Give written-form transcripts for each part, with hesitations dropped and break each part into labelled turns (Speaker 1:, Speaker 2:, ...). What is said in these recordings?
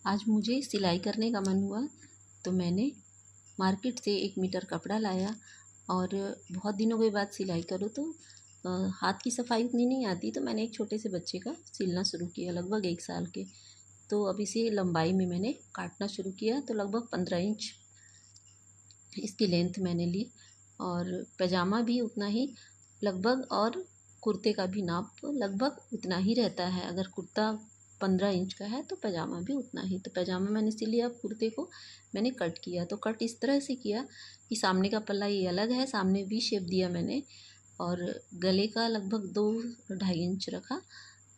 Speaker 1: आज मुझे सिलाई करने का मन हुआ तो मैंने मार्केट से 1 मीटर कपड़ा लाया और बहुत दिनों के बाद सिलाई करो तो हाथ की सफाई उतनी नहीं आती, तो मैंने एक छोटे से बच्चे का सिलना शुरू किया, लगभग 1 साल के। तो अब इसे लंबाई में मैंने काटना शुरू किया, तो लगभग 15 इंच इसकी लेंथ मैंने ली और पैजामा भी उतना ही लगभग, और कुर्ते का भी नाप लगभग उतना ही रहता है। अगर कुर्ता 15 इंच का है तो पैजामा भी उतना ही। तो पैजामा मैंने सिल लिया। अब कुर्ते को मैंने कट किया, तो कट इस तरह से किया कि सामने का पल्ला ये अलग है, सामने वी शेप दिया मैंने, और गले का लगभग 2-2.5 इंच रखा,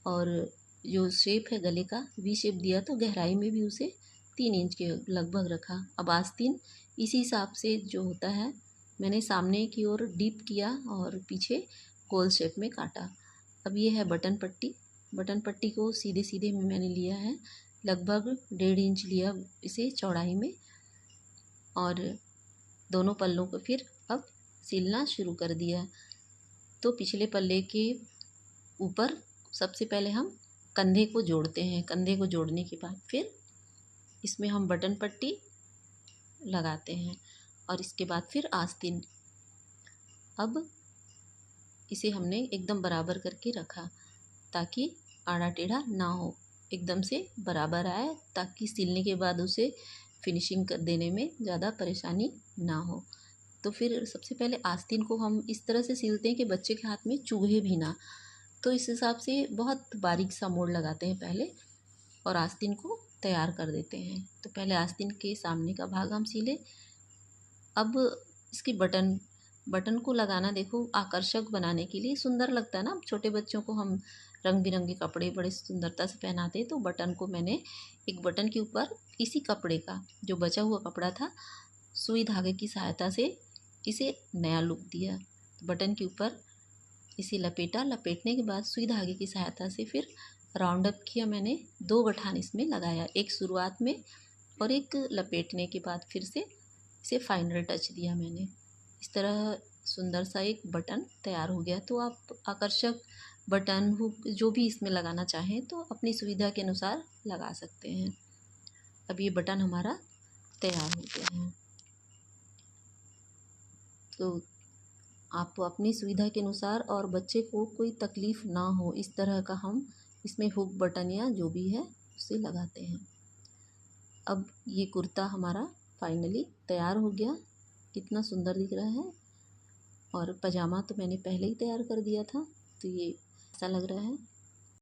Speaker 1: और जो शेप है गले का वी शेप दिया, तो गहराई में भी उसे 3 इंच के लगभग रखा। अब आस्तीन इसी हिसाब से जो होता है मैंने सामने की ओर डीप किया और पीछे गोल शेप में काटा। अब ये है बटन पट्टी। बटन पट्टी को सीधे सीधे में मैंने लिया है, लगभग 1.5 इंच लिया इसे चौड़ाई में, और दोनों पल्लों को फिर अब सिलना शुरू कर दिया। तो पिछले पल्ले के ऊपर सबसे पहले हम कंधे को जोड़ते हैं। कंधे को जोड़ने के बाद फिर इसमें हम बटन पट्टी लगाते हैं और इसके बाद फिर आस्तीन। अब इसे हमने एकदम बराबर करके रखा ताकि आड़ा टेढ़ा ना हो, एकदम से बराबर आए, ताकि सिलने के बाद उसे फिनिशिंग कर देने में ज़्यादा परेशानी ना हो। तो फिर सबसे पहले आस्तीन को हम इस तरह से सिलते हैं कि बच्चे के हाथ में चुभे भी ना, तो इस हिसाब से बहुत बारीक सा मोड़ लगाते हैं पहले और आस्तीन को तैयार कर देते हैं। तो पहले आस्तीन के सामने का भाग हम सिले। अब इसकी बटन को लगाना, देखो आकर्षक बनाने के लिए सुंदर लगता है ना। छोटे बच्चों को हम रंग बिरंगे कपड़े बड़े सुंदरता से पहनाते हैं, तो बटन को मैंने एक बटन के ऊपर इसी कपड़े का जो बचा हुआ कपड़ा था, सुई धागे की सहायता से इसे नया लुक दिया। तो बटन के ऊपर इसे लपेटा, लपेटने के बाद सुई धागे की सहायता से फिर राउंड अप किया मैंने। 2 गठान इसमें लगाया, एक शुरुआत में और एक लपेटने के बाद फिर से इसे फाइनल टच दिया मैंने। इस तरह सुंदर सा एक बटन तैयार हो गया। तो आप आकर्षक बटन हुक जो भी इसमें लगाना चाहें तो अपनी सुविधा के अनुसार लगा सकते हैं। अब ये बटन हमारा तैयार हो गया है। तो आप अपनी सुविधा के अनुसार और बच्चे को कोई तकलीफ़ ना हो इस तरह का हम इसमें हुक बटन या जो भी है उसे लगाते हैं। अब ये कुर्ता हमारा फाइनली तैयार हो गया, कितना सुंदर दिख रहा है। और पजामा तो मैंने पहले ही तैयार कर दिया था, तो ये ऐसा लग रहा है।